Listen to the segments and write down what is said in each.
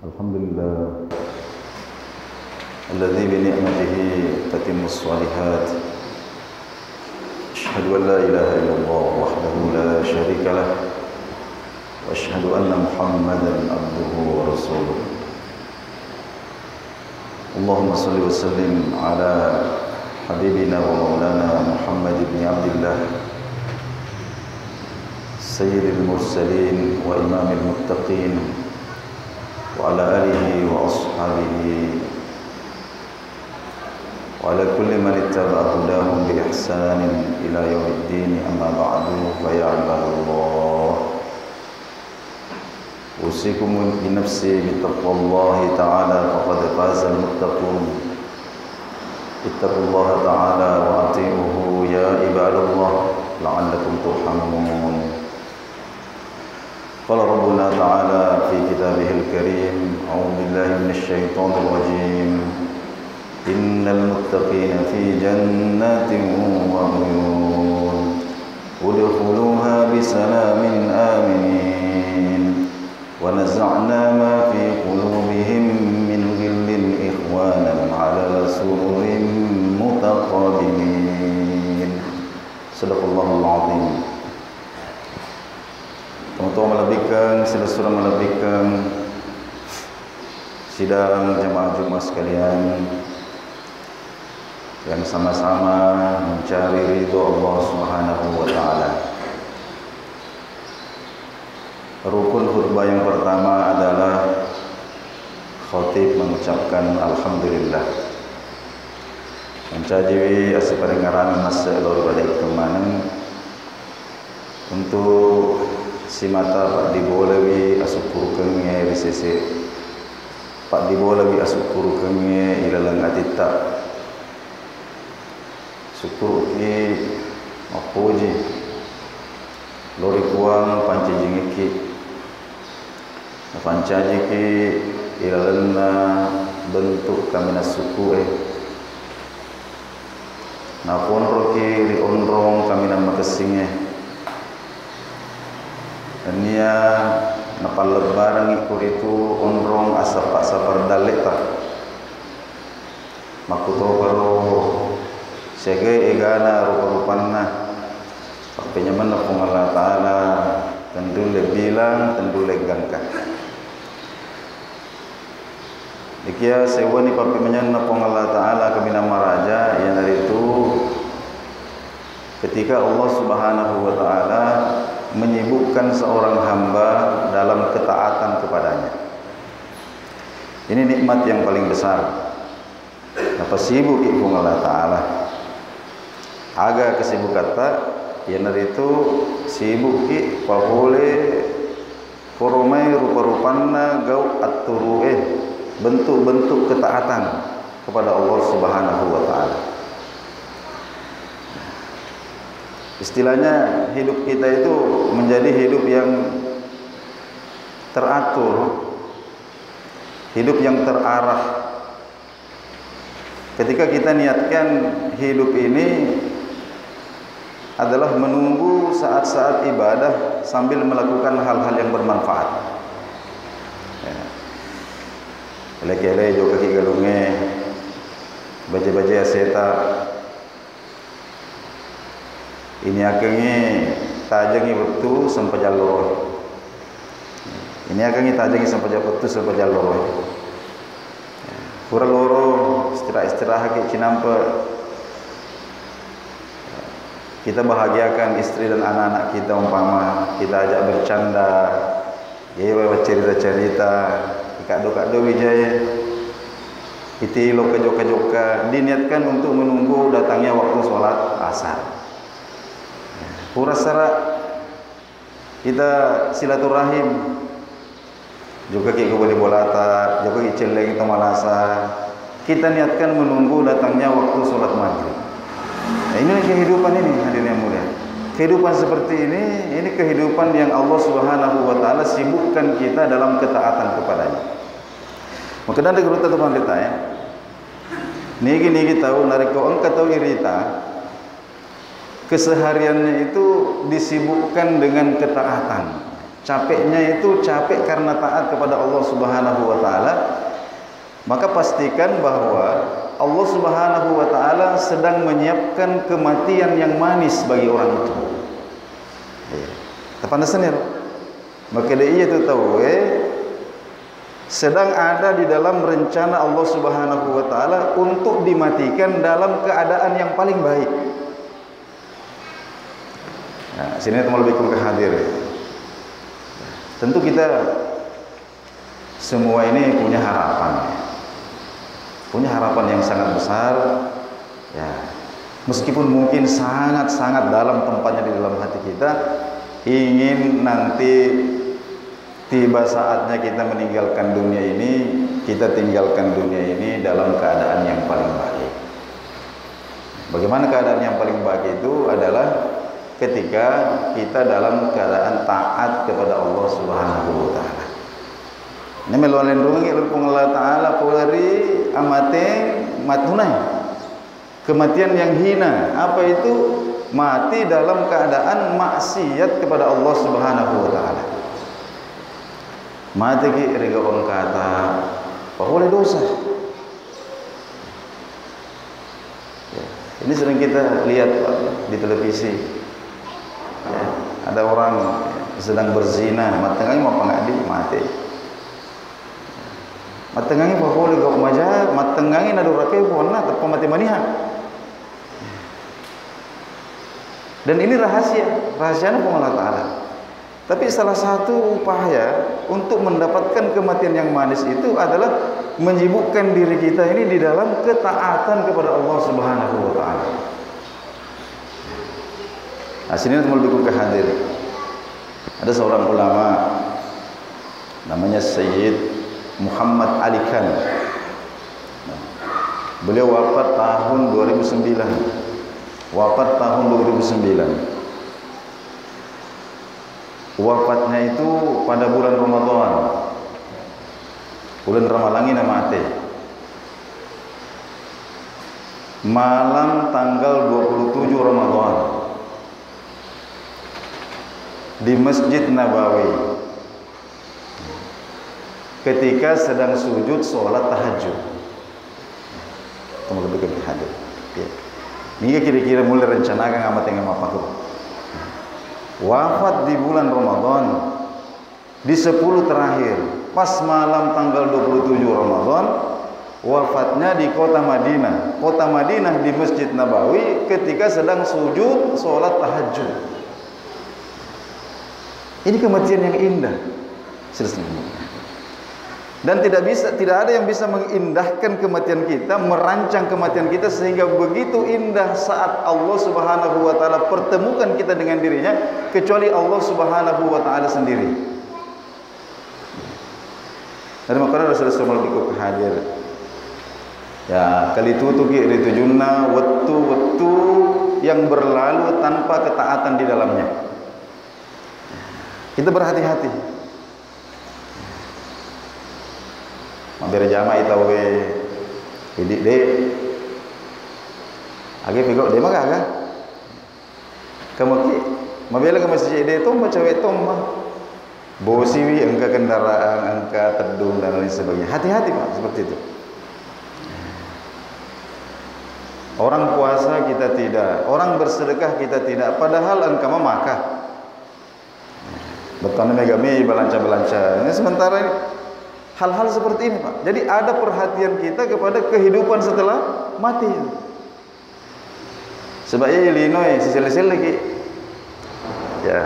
Alhamdulillah alladzi bi ni'matihi tatimmu shalihat. Asyhadu an la ilaha illallah wahdahu la syarika lah wa asyhadu anna Muhammadan abduhu wa rasuluh. Allahumma shalli wa sallim ala habibina wa maulana Muhammad ibn Abdullah sayyidil mursalin wa imamil muttaqin wa ala alihi wa ashabihi wa ala kulli man ittaba'a hudahum bi ihsanin ila yaumiddin. Amma ba'du, fa ya ibadallah, usikum bi nafsi bi taqwallahi ta'ala faqad faza al-muttaqun. Ittaqullaha ta'ala wa ati'uhu ya ibadallah la'allakum turhamun. قال ربنا تعالى في كتابه الكريم: أعوذ بالله من الشيطان الرجيم. إن المتقين في جنات وعيون ادخلوها بسلام آمنين ونزعنا ما في قلوبهم من غل إخوانا على سرر متقابلين. صدق الله العظيم. Tuan-tuan melebihkan, saudara-saudara melebihkan sidang jemaah Jumaat sekalian yang sama-sama mencari ridha Allah Subhanahu wa taala. Rukun khutbah yang pertama adalah khatib mengucapkan alhamdulillah. Mencaji asaparingaran masa lor balik ke mana untuk si mata pak dibolawi asukuru kenge bisese pak dibolawi asukuru kenge ilalang atita syukur ki mapuji lori kuang panci jingiki pancaji ki ilalang bentuk kami nasuku napon roki di onrong kami nama kesinge ania napal lebaran ikut itu onrong asap daleta makuto baru sege egana rupa-rupanna sampai nyaman napung Allah Ta'ala tentu le bilang tentu le gangka dikia sewa ni papi menyan napung Allah Ta'ala kami nama raja yang dari itu ketika Allah Subhanahu wa Ta'ala menyibukkan seorang hamba dalam ketaatan kepadanya. Ini nikmat yang paling besar. Apa sibuk ibu Allah Ta'ala? Aga kesibuk kata, yang dari itu sibuk ki pahole koromai rupa-rupanna gau aturu bentuk-bentuk ketaatan kepada Allah Subhanahu wa Ta'ala. Istilahnya hidup kita itu menjadi hidup yang teratur, hidup yang terarah. Ketika kita niatkan hidup ini adalah menunggu saat-saat ibadah sambil melakukan hal-hal yang bermanfaat. Lek-lek jo kaki galunge, baca-baca aseta. Ini akhirnya tajangi waktu sampai jalur. Ini akhirnya tajangi sampai waktu sampai jalur. Kurang loro istirahat ke cinampa. Kita bahagiakan istri dan anak-anak kita umpama kita ajak bercanda, ya cerita-cerita, kado-kado wijaya. Kita loka-joka diniatkan untuk menunggu datangnya waktu sholat asar. Pura-sara kita silaturahim juga kita boleh bolata juga kita celeng kita malasa kita niatkan menunggu datangnya waktu sholat maghrib. Nah, ini kehidupan ini hadirin yang mulia. Kehidupan seperti ini kehidupan yang Allah Subhanahu wa Ta'ala sibukkan kita dalam ketaatan kepadanya. Maka dari gruta tu pandita ya. Niki tahu narik kau angkat tahu irita. Kesehariannya itu disibukkan dengan ketaatan. capeknya itu capek karena taat kepada Allah Subhanahu wa taala, maka pastikan bahwa Allah Subhanahu wa taala sedang menyiapkan kematian yang manis bagi orang itu. Terpandasan ya. Maka dia itu tahu sedang ada di dalam rencana Allah Subhanahu wa taala untuk dimatikan dalam keadaan yang paling baik. Nah, sini teman lebih ke hadir. Tentu kita semua ini punya harapan. Punya harapan yang sangat besar. Ya. Meskipun mungkin sangat-sangat dalam tempatnya di dalam hati kita, ingin nanti tiba saatnya kita meninggalkan dunia ini, kita tinggalkan dunia ini dalam keadaan yang paling baik. Bagaimana keadaan yang paling baik itu adalah ketika kita dalam keadaan taat kepada Allah Subhanahu wa taala. Ini melualin rungi Allah taala polari amate matunai. Kematian yang hina, apa itu? Mati dalam keadaan maksiat kepada Allah Subhanahu wa taala. Mati ki rega orang kata boleh dosa. Ya, ini sering kita lihat Pak, di televisi. Ya, ada orang sedang berzina, matengangi mau pangadi mati. Matengangi boleh gak maja, matengangi nado rakai pona tapi mati maniha. Dan ini rahasianya Allah Ta'ala. Tapi salah satu upaya untuk mendapatkan kematian yang manis itu adalah menyibukkan diri kita ini di dalam ketaatan kepada Allah Subhanahu wa taala. Nah, sini teman lebih hadir. Ada seorang ulama namanya Sayyid Muhammad Ali Khan. Beliau wafat tahun 2009. Wafat tahun 2009. Wafatnya itu pada bulan Ramadan. Bulan Ramalangi nama ate. Malam tanggal 27 Ramadan di Masjid Nabawi ketika sedang sujud sholat tahajud. Kamu lebih hadir. Ya. Ini kira-kira mulai rencanakan amat yang apa tuh. Wafat di bulan Ramadan di 10 terakhir, pas malam tanggal 27 Ramadan, wafatnya di kota Madinah. Kota Madinah di Masjid Nabawi ketika sedang sujud sholat tahajud. Ini kematian yang indah. Dan tidak ada yang bisa mengindahkan kematian kita, merancang kematian kita sehingga begitu indah saat Allah Subhanahu wa taala pertemukan kita dengan dirinya, kecuali Allah Subhanahu wa taala sendiri. Dan makanya Rasulullah SAW hadir. Ya, kali itu ritujunna waktu yang berlalu tanpa ketaatan di dalamnya. Kita berhati-hati. Mampir jamaah itu hidik deh. Agi pegok deh maka agak. Kamu ki, mabela ke masjid deh tu macam itu mah. Bosiwi angka kendaraan, angka tedung dan lain sebagainya. Hati-hati Pak seperti itu. Orang puasa kita tidak, orang bersedekah kita tidak. Padahal engkau mamakah. Betul megami belanca-belanca. Ini sementara ini. Hal-hal seperti ini Pak. Jadi ada perhatian kita kepada kehidupan setelah mati. Sebab ya Illinois sisel-sisel lagi. Ya.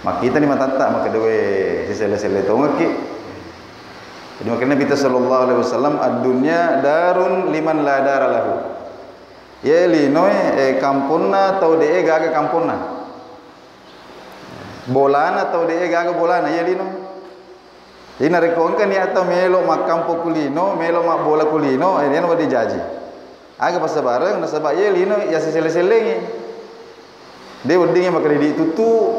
Mak kita ni matata mak kedua sisel-sisel itu ngaki. Jadi makanya kita sallallahu alaihi wasallam ad-dunya darun liman la dara lahu. Ya Illinois kampuna atau de gaga kampuna. Bolana atau de gaga bolana ya Illinois. Jadi narekonkan ya atau melo mak kampo kulino, melo mak bola kulino, ini apa dijaji. Aga pas bareng nasaba ye lino ya sesele-selengi. Dia wendingnya mak kredi tutu.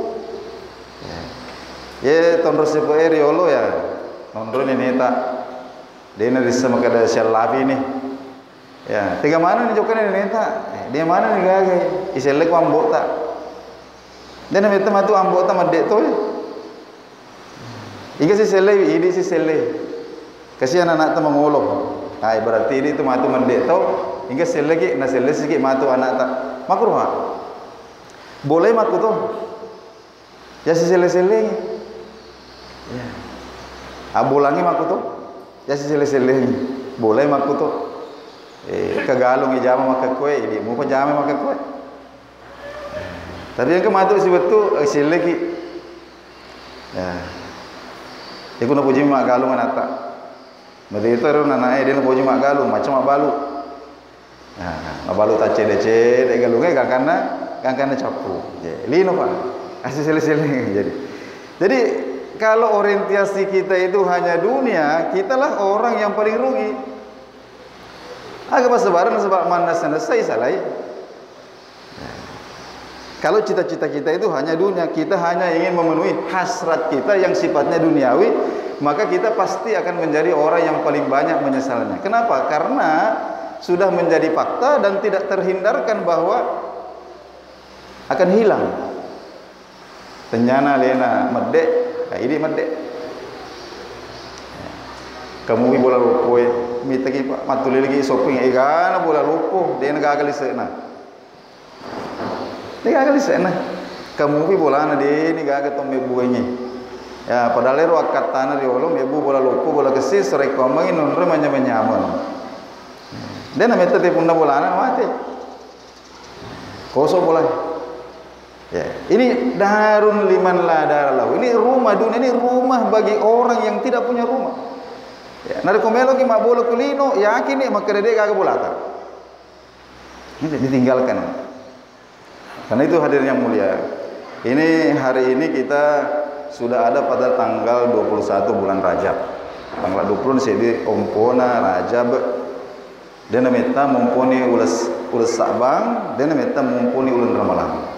Ye ton resepo eriolo ya. Nondro ini tak. Dia nari sama kada syalafi ni. Ya, tiga mana ni jokan ini tak. Dia mana ni gagai. Iselek ambok tak. Dan meta matu ambok tak madek tu. Iga si seleh, ini si seleh. Kasihan anak tu mengolong. Hai berarti ini tu matu mendek tau. Hingga seleh ki, na seleh sikit matu anak tak. Makruh tak? Boleh maku tu. Ya si seleh-seleh. Ya. Abolangi maku tu. Ya si seleh-seleh. Boleh maku tu. Kegalung ijama makan kue, ini mau pejama makan kue. Tapi yang kematu si betul seleh ki. Ya. Iku nak puji mak galung anak tak. Mesti itu orang anak dia nak puji mak galung macam mak balu. Mak balu tak cede galungnya kan capu. Lino pak. Asal selesai jadi kalau orientasi kita itu hanya dunia, kitalah orang yang paling rugi. Agak sebaran sebab mana selesai salah. Kalau cita-cita kita itu hanya dunia, kita hanya ingin memenuhi hasrat kita yang sifatnya duniawi, maka kita pasti akan menjadi orang yang paling banyak menyesalnya. Kenapa? Karena sudah menjadi fakta dan tidak terhindarkan bahwa akan hilang. Tenyana lena medek, ini medek. Kamu ibu bola lupo, minta ki matuli lagi shopping, kan bola lupo, dia nak gagal sana. Dia gagal sana. Kamu pi bola na dia ni gagal tombe buahnya. Ya padahal ero akat tanah di olom, ibu bola lupo, bola kesis, rekomangin nonre menyaman. Dia nak minta tepung bola na mati. Kosong bola. Ya, ini darun liman la daralahu. Ini rumah dunia, ini rumah bagi orang yang tidak punya rumah. Ya, nari komelo ki mak bola kulino, yakin ni maka dia kagak bola tak. Ini ditinggalkan. Karena itu hadirin yang mulia. Ini hari ini kita sudah ada pada tanggal 21 bulan Rajab. Tanggal 20 sedi ompona Rajab. Dan meta mumpuni ulas Sa'ban, dan meta mumpuni ulan Ramadan.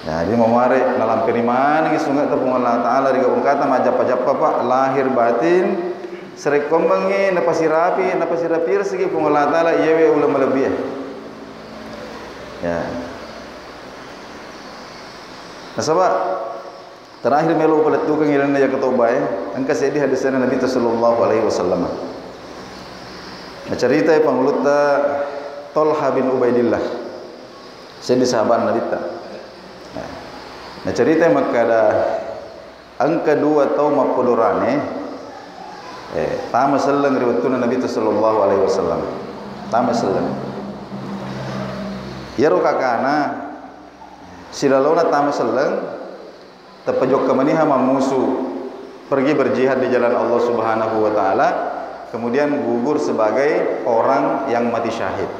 Ya, jadi memare dalam kiriman ini sungai tepung Allah Ta'ala digabung kata majap-majap pak lahir batin serik kombangi napasi rapi segi pung Allah Ta'ala iyewe ulah melebih. Ya. Nah sebab terakhir melu pada tukang ilan aja ketobay angka sedih hadisnya Nabi sallallahu alaihi wasallam. Nah cerita panguluta Tolha bin Ubaidillah. Sedih sahabat Nabi ta. Nah cerita makada angka 2 tahun mapodorane tama sallang riwayatuna Nabi sallallahu alaihi wasallam. Tama sallang. Yaro kakana silalona tama sallang tepejok kemaniha mamusu pergi berjihad di jalan Allah Subhanahu wa taala, kemudian gugur sebagai orang yang mati syahid.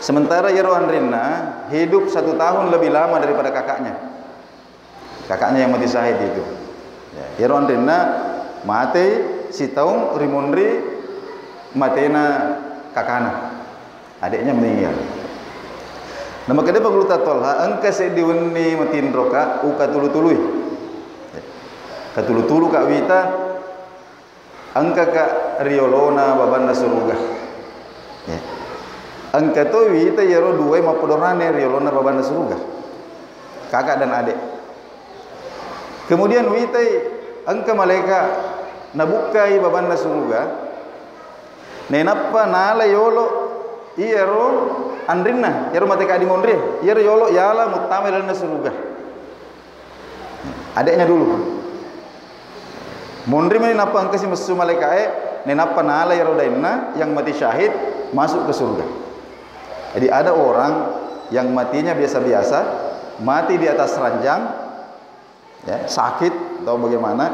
Sementara Yaro Andrina hidup 1 tahun lebih lama daripada kakaknya. Kakaknya yang mati syahid itu. Yaro Andrina mati si tahun rimunri matena kakana. Adiknya meninggal. Nama kedua penguluta Tolha angka sediwani matin roka uka tulu-tului. Katulu-tulu kak wita angka kak riolona babanda surga. Angka tu wita yaro 2 mapodorane riolona babanda surga. Kakak dan adik. Kemudian wita angka malaikat nabukai babanda surga. Nenapa nala yolo iyaro andrinna yaro mate ka di mondre yaro yolo yala mutame dalam surga. Adiknya dulu mondre meni napa angka si mesu malaikat nenapa nala yaro dainna yang mati syahid masuk ke surga. Jadi ada orang yang matinya biasa-biasa, mati di atas ranjang, ya, sakit atau bagaimana,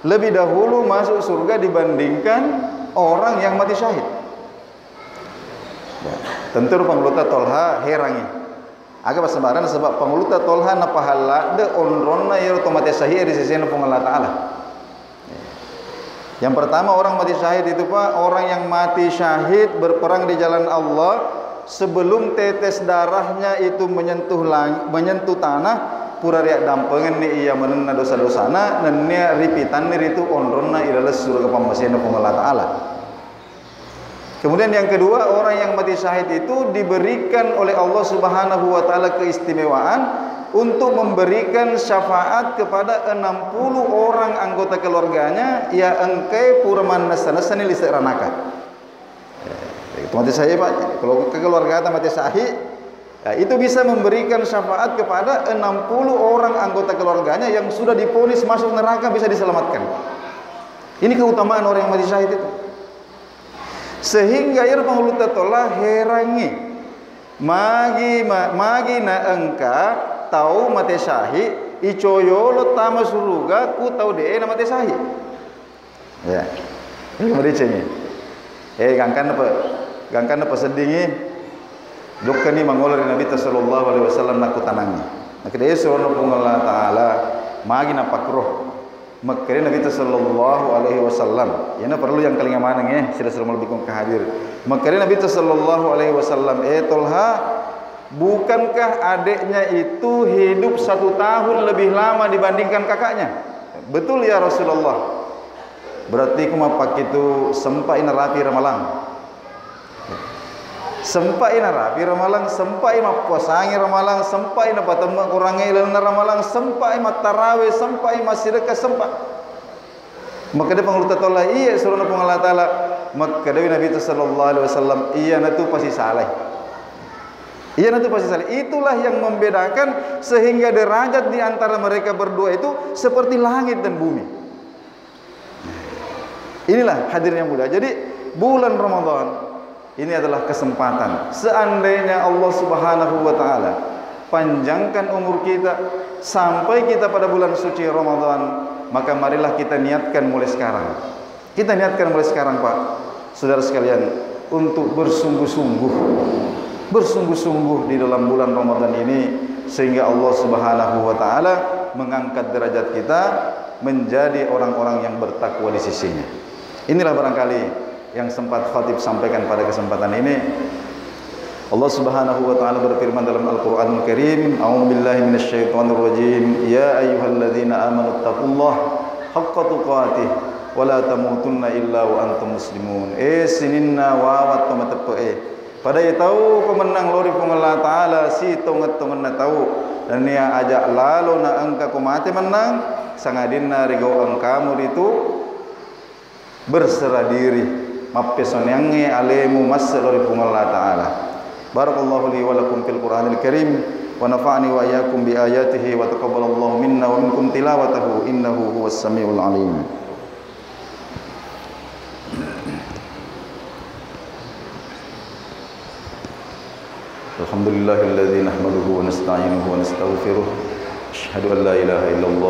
lebih dahulu masuk surga dibandingkan orang yang mati syahid. Ya, tentu penguluta Tolha herangi. Agak bersebaran sebab penguluta Tolha na pahala de onronna yaro mati syahid di sisi Allah Ta'ala. Yang pertama orang mati syahid itu pak orang yang mati syahid berperang di jalan Allah. Sebelum tetes darahnya itu menyentuh tanah, pura riak dampengan ni ia menena dosa-dosana, dan nia ripitan ni itu onronna ilalah surga pambasiana pun Allah Ta'ala. Kemudian yang kedua, orang yang mati syahid itu diberikan oleh Allah Subhanahu wa taala keistimewaan untuk memberikan syafaat kepada 60 orang anggota keluarganya ya engkai purman nasa-nasa ni lisik ranaka. Itu mati syahid Pak. Kalau keluarga mati syahid, ya, itu bisa memberikan syafaat kepada 60 orang anggota keluarganya yang sudah diponis masuk neraka bisa diselamatkan. Ini keutamaan orang yang mati syahid itu. Sehingga ir pangulutatolah herangi magi na engka tahu mati syahid icoyo lo tama suruga ku tahu de na mati syahid. Ya. Ini mericenya. Gangkan apa sedingi dokkan ni mangolor Nabi sallallahu alaihi wasallam nak kutanangi. Nak dia suruh Allah taala magi na pakroh. Makanya Nabi sallallahu alaihi wasallam, yana perlu yang kalinga manang sila suruh lebih kong kehadir. Makanya Nabi sallallahu alaihi wasallam, Tolha, bukankah adiknya itu hidup 1 tahun lebih lama dibandingkan kakaknya? Betul ya Rasulullah. Berarti kumapak itu sempai narapi ramalang. Sempai narapi ramalang, sempai mapuasangi ramalang, sempai na patama kurangi ilan ramalang, sempai matarawe, sempai masirka, sempai. Maka dia pangulutat Allah, iya suruh na Allah Ta'ala. Maka dia Nabi sallallahu alaihi wasallam, iya na tu pasti salah. Iya na tu pasti salah. Itulah yang membedakan sehingga derajat di antara mereka berdua itu seperti langit dan bumi. Inilah hadirnya mulia. Jadi bulan Ramadan ini adalah kesempatan. Seandainya Allah Subhanahu wa taala panjangkan umur kita sampai kita pada bulan suci Ramadan, maka marilah kita niatkan mulai sekarang. Kita niatkan mulai sekarang, Pak. Saudara sekalian, untuk bersungguh-sungguh di dalam bulan Ramadan ini sehingga Allah Subhanahu wa taala mengangkat derajat kita menjadi orang-orang yang bertakwa di sisinya. Inilah barangkali yang sempat khatib sampaikan pada kesempatan ini. Allah Subhanahu wa taala berfirman dalam Al-Qur'anul Karim, "A'udzubillahi minasyaitonir rajim. Ya ayyuhalladzina amanu taqullaha haqqa tuqatih wa la tamutunna illa wa antum muslimun." Sininna wa watamatepe. Pada tahu pemenang lori Allah taala si tongat-tongan tahu dan dia ajak lalu na angka kumate menang sangadinna rigo angkamu itu berserah diri mapesonyange alemu masalori Allah taala. Barakallahu li wa lakum fil Qur'anil Karim wa nafa'ani wa iyyakum bi ayatihi wa taqabbalallahu minna wa minkum tilawatahu innahu huwas samiul alim. Alhamdulillahilladzi nahmaduhu wa nasta'inuhu wa nastaghfiruh. Asyhadu an la ilaha illallah